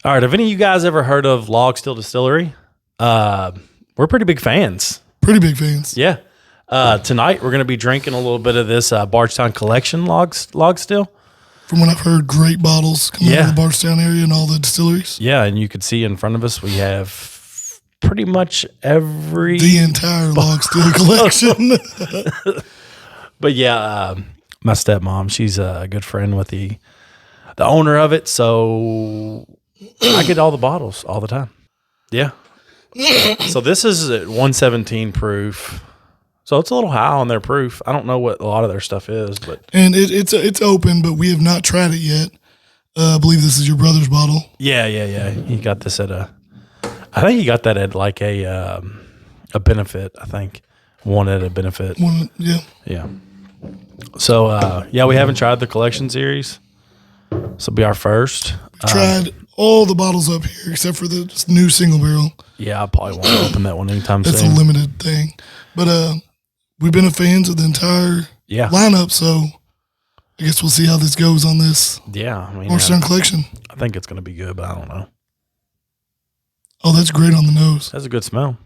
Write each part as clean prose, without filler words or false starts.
All right. Have any of you guys ever heard of Logstill Distillery? We're pretty big fans. Pretty big fans. Yeah. Tonight we're going to be drinking a little bit of this Bardstown Collection Logstill. From what I've heard, great bottles coming out of the Bardstown area and all the distilleries. Yeah, and you can see in front of us we have pretty much the entire Logstill collection. But yeah, my stepmom, she's a good friend with the owner of it, so I get all the bottles all the time. Yeah. So this is at 117 proof. So it's a little high on their proof. I don't know what a lot of their stuff is, but it's open, but we have not tried it yet. I believe this is your brother's bottle. Yeah. He got this at I think he got that at like a benefit. I think one at a benefit. Yeah. So we haven't tried the collection series. This will be our first. We've tried all the bottles up here except for the new single barrel. Yeah, I probably won't open that one anytime soon. It's a limited thing, but we've been fans of the entire lineup, so I guess we'll see how this goes on this. Yeah, I mean, Bardstown Collection. I think it's going to be good, but I don't know. Oh, that's great on the nose. That's a good smell.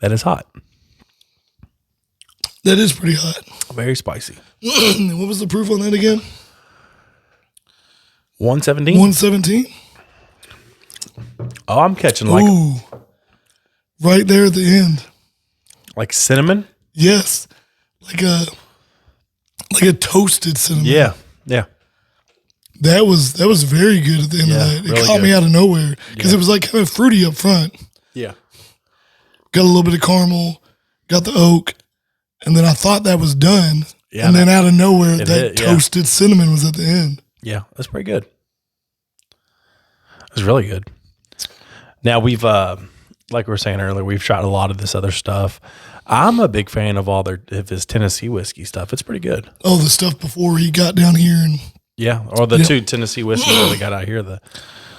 That is hot. That is pretty hot. Very spicy. What was the proof on that again? 117. 117. Oh, I'm catching right there at the end, like cinnamon. Yes, like a toasted cinnamon. Yeah. That was very good at the end of that. It really caught me out of nowhere because it was like kind of fruity up front. Yeah. Got a little bit of caramel, got the oak, and then I thought that was done. Yeah, and then out of nowhere, that toasted cinnamon was at the end. Yeah, that's pretty good. It's really good. Now we've, like we were saying earlier, we've tried a lot of this other stuff. I'm a big fan of all of his Tennessee whiskey stuff. It's pretty good. Oh, the stuff before he got down here and or the two Tennessee whiskeys that we got out here.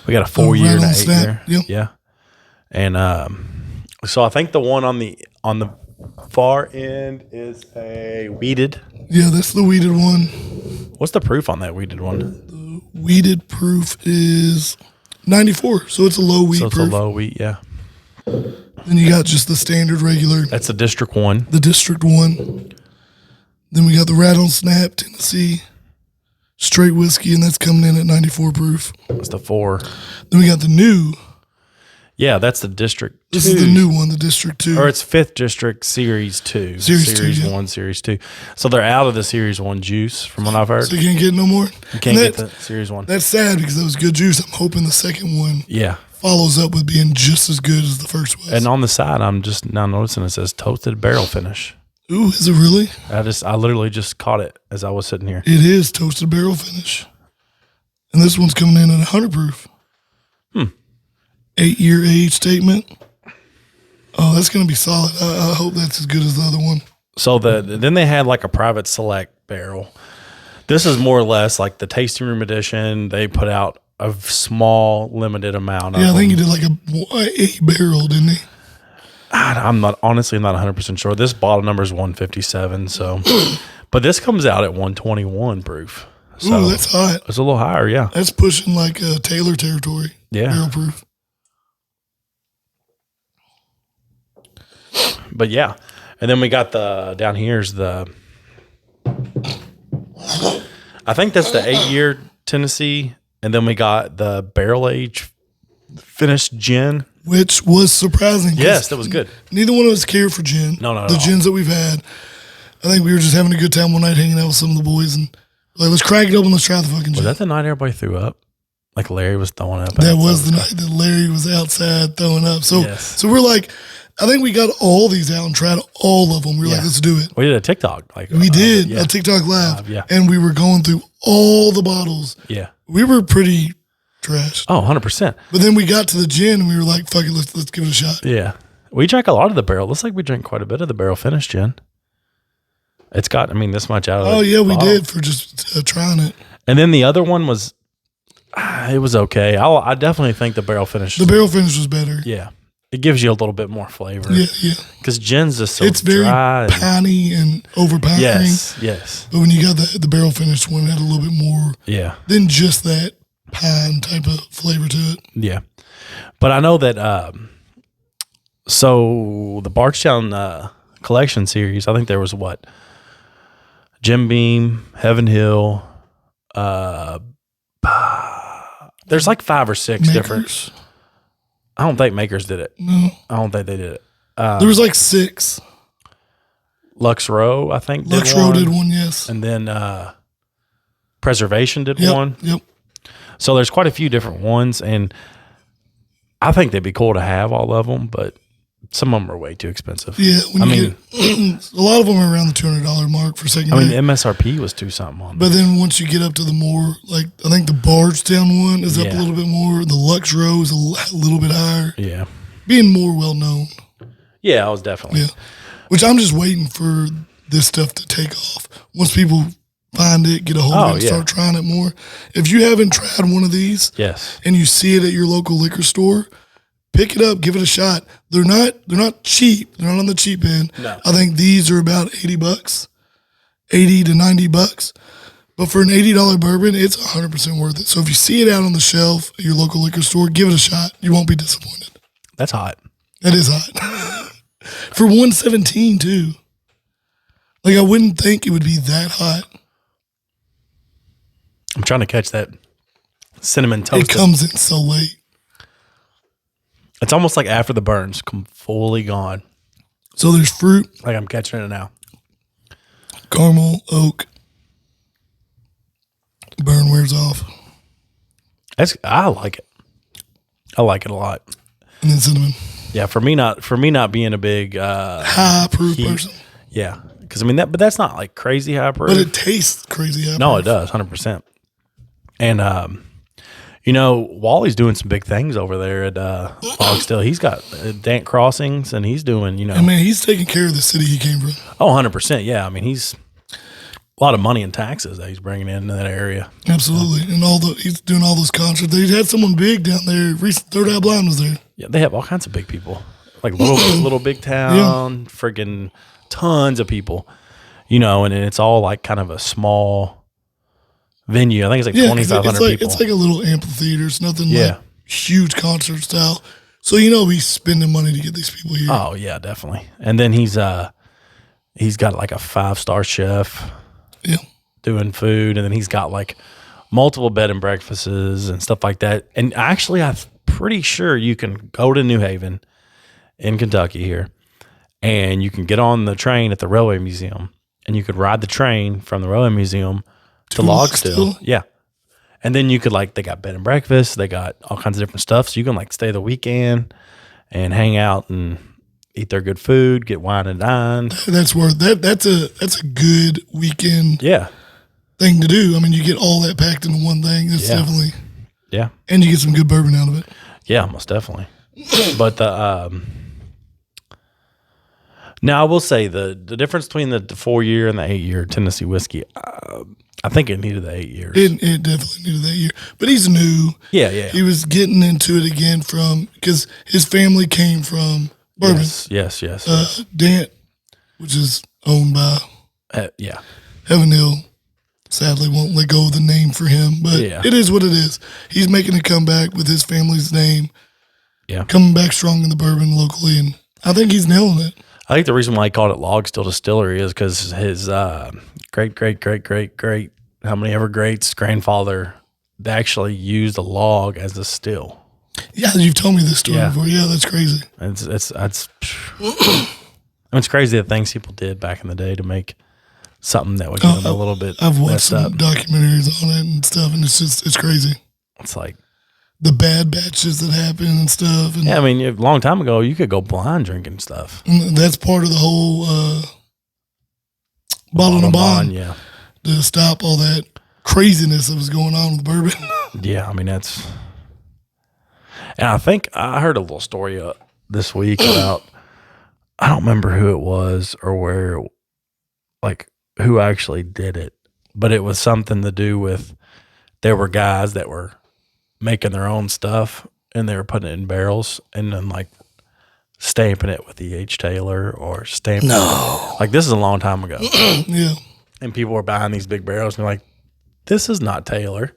We got a 4-year and an 8-year. Yeah, and so I think the one on the far end is a wheated. Yeah, that's the wheated one. What's the proof on that wheated one? The wheated proof is 94, so it's a low wheat proof. So it's a low wheat, yeah. Then you got just the standard regular. That's the District 1. The District 1. Then we got the Rattle Snap Tennessee straight whiskey, and that's coming in at 94 proof. That's the 4. Then we got the new. Yeah, that's the District 2. This is the new one, the District 2. Or it's 5th District Series 2. Series 1, Series 2. So they're out of the Series 1 juice, from what I've heard. So you can't get no more? You can't get the Series 1. That's sad because that was good juice. I'm hoping the second one follows up with being just as good as the first was. And on the side, I'm just now noticing it says toasted barrel finish. Ooh, is it really? I literally just caught it as I was sitting here. It is toasted barrel finish. And this one's coming in at 100 proof. 8-year age statement. Oh, that's going to be solid. I hope that's as good as the other one. So then they had like a private select barrel. This is more or less like the tasting room edition. They put out a small, limited amount of I think he did like a barrel, didn't he? I'm not 100% sure. This bottle number is 157. So, but this comes out at 121 proof. So ooh, that's hot. It's a little higher, yeah. That's pushing like Taylor territory. Yeah, barrel proof. But yeah, and then we got down here's I think that's the 8-year Tennessee, and then we got the barrel age finished gin, which was surprising. Yes, that was good. Neither one of us cared for gin. No, the gins that we've had. I think we were just having a good time one night hanging out with some of the boys and like, let's crack it open, let's try the fucking gin. Was that the night everybody threw up? Like Larry was throwing up. That was the night that Larry was outside throwing up. So we're like, I think we got all these out and tried all of them. We were like, let's do it. We did a TikTok. We did a TikTok live. And we were going through all the bottles. Yeah. We were pretty trashed. Oh, 100%. But then we got to the gin and we were like, fuck it, let's give it a shot. Yeah. We drank a lot of the barrel. Looks like we drank quite a bit of the barrel finish gin. It's got, this much out of it. Oh, yeah, we did for just trying it. And then the other one was, it was okay. I definitely think the barrel finish. The barrel finish was better. Yeah. It gives you a little bit more flavor. Yeah, yeah. Because gin's just so it's very dry. piney and overpowering. Yes. But when you got the barrel finished one, it had a little bit more than just that pine type of flavor to it. Yeah. But I know that, so the Bardstown Collection Series, I think there was what? Jim Beam, Heaven Hill, there's like 5 or 6 Makers. different. I don't think Makers did it. No. I don't think they did it. There was like 6. Lux Row, I think, Lux Row did one, yes. And then Preservation did one. Yep. So there's quite a few different ones, and I think they'd be cool to have all of them, but some of them are way too expensive. Yeah, a lot of them are around the $200 mark for secondary. The MSRP was $2-something on. But then once you get up to the more, like I think the Bardstown one is up a little bit more. The Lux Row is a little bit higher. Yeah, being more well known. Yeah, I was definitely. Yeah, which I'm just waiting for this stuff to take off. Once people find it, get a hold of it, and start trying it more. If you haven't tried one of these, and you see it at your local liquor store, pick it up, give it a shot. They're not cheap. They're not on the cheap end. No. I think these are about $80, $80 to $90. But for an $80 bourbon, it's 100% worth it. So if you see it out on the shelf at your local liquor store, give it a shot. You won't be disappointed. That's hot. That is hot. For $117 too. Like I wouldn't think it would be that hot. I'm trying to catch that cinnamon toast. It comes in so late. It's almost like after the burns come fully gone. So there's fruit. Like I'm catching it now. Caramel, oak. Burn wears off. I like it. I like it a lot. And then cinnamon. Yeah, for me not being a big high proof person. Yeah, because but that's not like crazy high proof. But it tastes crazy high proof. No, it does, 100%. And Wally's doing some big things over there at Logstill. He's got Dant Crossings, and he's doing, And man, he's taking care of the city he came from. Oh, 100%. Yeah, he's a lot of money in taxes that he's bringing into that area. Absolutely, and he's doing all those concerts. He had someone big down there. Third Eye Blind was there. Yeah, they have all kinds of big people, like little big town, freaking tons of people. And it's all like kind of a small venue. I think it's like 2,500 people. It's like a little amphitheater. It's nothing like huge concert style. So he's spending money to get these people here. Oh yeah, definitely. And then he's got like a 5-star chef. Yeah. Doing food, and then he's got like multiple bed and breakfasts and stuff like that. And actually, I'm pretty sure you can go to New Haven in Kentucky here, and you can get on the train at the Railway Museum, and you could ride the train from the Railway Museum to Logstill. Yeah. And then you could they got bed and breakfast, they got all kinds of different stuff. So you can stay the weekend and hang out and eat their good food, get wine and dine. That's worth that. That's a good weekend. Thing to do. You get all that packed into one thing. That's definitely. Yeah. And you get some good bourbon out of it. Yeah, most definitely. But the now I will say the difference between the 4-year and the 8-year Tennessee whiskey, I think it needed the 8 years. It definitely needed that year. But he's new. Yeah. He was getting into it again because his family came from Bourbon. Yes. Dant, which is owned by Heaven Hill, sadly won't let go of the name for him, but it is what it is. He's making a comeback with his family's name. Yeah. Coming back strong in the bourbon locally, and I think he's nailing it. I think the reason why he called it Logstill Distillery is because his great, how many ever greats, grandfather actually used a log as a still. Yeah, you've told me this story before. Yeah, that's crazy. It's crazy the things people did back in the day to make something that would get them a little bit. I've watched some documentaries on it and stuff, and it's crazy. It's like the bad batches that happen and stuff. And a long time ago, you could go blind drinking stuff. And that's part of the whole bottle and bond. Yeah, to stop all that craziness that was going on with bourbon. Yeah, that's. And I think I heard a little story this week about, I don't remember who it was or where, who actually did it, but it was something to do with, there were guys that were making their own stuff and they were putting it in barrels, and then stamping it with the H. Taylor or stamping it. Like, this is a long time ago. Yeah. And people were buying these big barrels and they're like, this is not Taylor.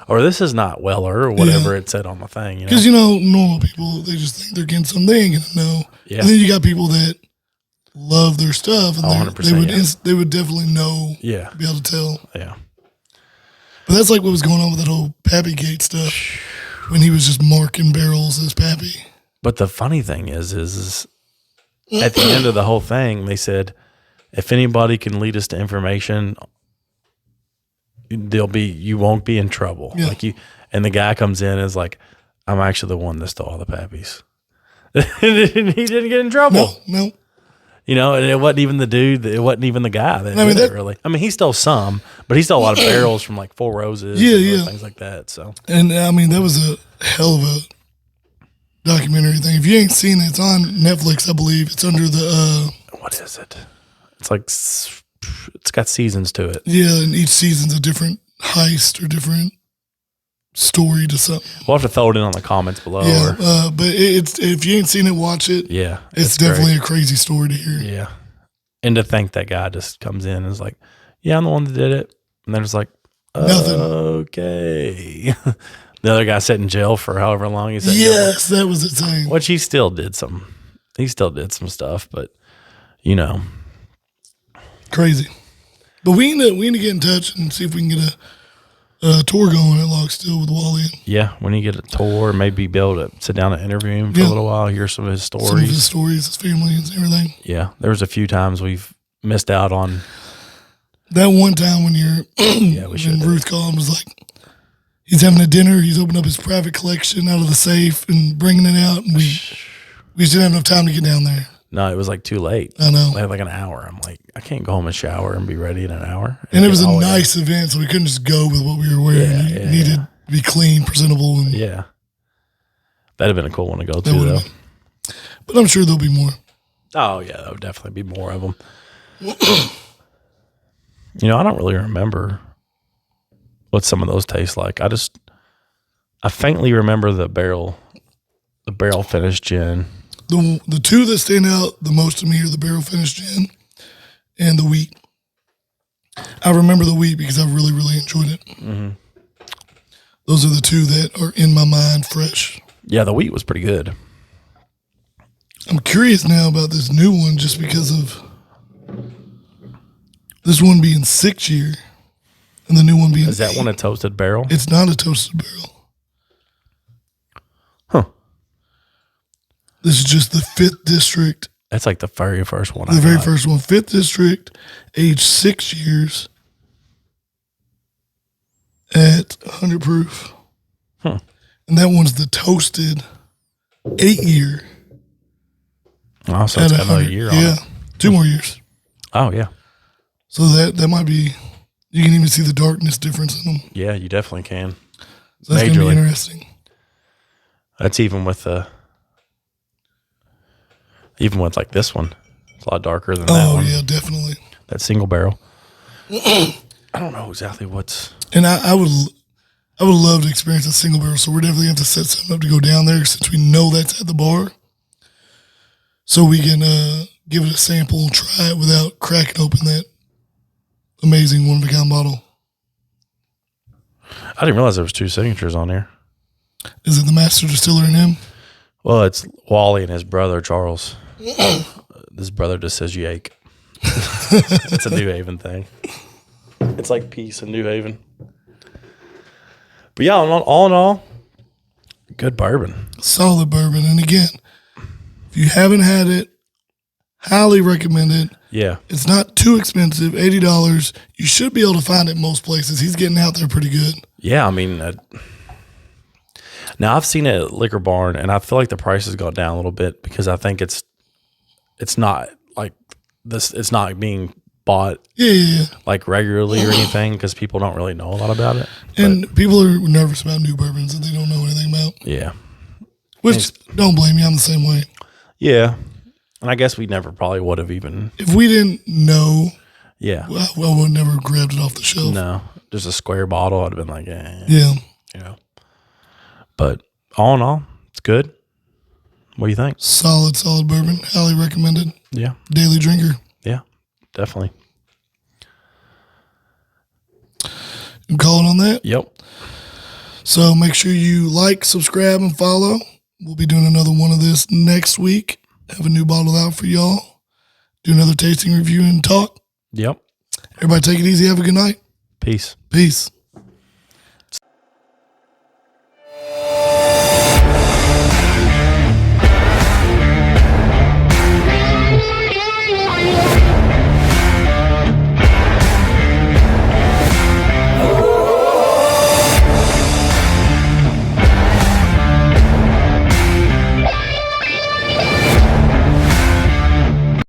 Or this is not Weller or whatever it said on the thing. Because, normal people, they just think they're getting something they ain't going to know. Yeah. And then you got people that love their stuff. And 100%, they would definitely know. Yeah. Be able to tell. Yeah. But that's like what was going on with that whole Pappy Gate stuff. When he was just marking barrels as Pappy. But the funny thing is at the end of the whole thing, they said, if anybody can lead us to information, you won't be in trouble. Yeah. And the guy comes in and is like, I'm actually the one that stole all the Pappies. And he didn't get in trouble. No. And it wasn't even the dude. It wasn't even the guy that did it, really. I mean, he stole some, but he stole a lot of barrels from like Four Roses and things like that. So, and I mean, that was a hell of a documentary thing. If you ain't seen it, it's on Netflix, I believe. It's under the what is it? It's like it's got seasons to it. Yeah, and each season's a different heist or different story to something. We'll have to throw it in on the comments below. Yeah, but if you ain't seen it, watch it. Yeah, it's definitely a crazy story to hear. Yeah, and to think that guy just comes in and is like, "Yeah, I'm the one that did it," and they're just like, nothing. Okay. The other guy sat in jail for however long he said. Yes, that was the thing. Which he still did some stuff, but crazy. But we need to get in touch and see if we can get a tour going at Logstill with Wally. Yeah, when you get a tour, maybe be able to sit down and interview him for a little while, hear some of his stories. Some of his stories, his family and everything. Yeah, there was a few times we've missed out on. That one time when when Ruth called and was like, he's having a dinner, he's opened up his private collection out of the safe and bringing it out, and we just didn't have enough time to get down there. No, it was like too late. I know. I had like an hour. I'm like, I can't go home and shower and be ready in an hour. And it was a nice event, so we couldn't just go with what we were wearing. It needed to be clean, presentable. And that'd have been a cool one to go to, though. But I'm sure there'll be more. Oh, yeah, there would definitely be more of them. I don't really remember what some of those taste like. I faintly remember the barrel finished gin. The two that stand out the most to me are the barrel finished gin and the wheat. I remember the wheat because I really, really enjoyed it. Mm-hmm. Those are the two that are in my mind fresh. Yeah, the wheat was pretty good. I'm curious now about this new one just because of this one being 6 year and the new one being Is that 8. one a toasted barrel? It's not a toasted barrel. Huh. This is just the 5th district. That's like the very first one. The very first one. 5th district, age 6 years at 100 proof. Huh. And that one's the toasted 8 year. Oh, so it's got another year on it. Yeah, 2 more years. Oh, yeah. So that might be, you can even see the darkness difference in them. Yeah, you definitely can. So that's going to be interesting. That's even with like this one. It's a lot darker than that one. Oh, yeah, definitely. That single barrel. I don't know exactly what's. And I would love to experience a single barrel, so we're definitely going to have to set something up to go down there since we know that's at the bar. So we can give it a sample and try it without cracking open that amazing one-of-a-kind bottle. I didn't realize there was 2 signatures on there. Is it the master distiller and him? Well, it's Wally and his brother, Charles. His brother just says Yake. It's a New Haven thing. It's like peace in New Haven. But yeah, all in all, good bourbon. Solid bourbon. And again, if you haven't had it, highly recommend it. Yeah. It's not too expensive, $80. You should be able to find it most places. He's getting out there pretty good. Yeah, I mean, now I've seen it at Liquor Barn, and I feel like the price has gone down a little bit because I think it's not like this. It's not being bought like regularly or anything because people don't really know a lot about it. And people are nervous about new bourbons that they don't know anything about. Yeah. Which, don't blame me, I'm the same way. Yeah. And I guess we never probably would have even. If we didn't know, I would never grabbed it off the shelf. No. Just a square bottle, I'd have been like, yeah. But all in all, it's good. What do you think? Solid bourbon. Highly recommended. Yeah. Daily drinker. Yeah, definitely. You calling on that? Yep. So make sure you like, subscribe, and follow. We'll be doing another one of this next week. Have a new bottle out for y'all. Do another tasting review and talk. Yep. Everybody take it easy. Have a good night. Peace. Peace.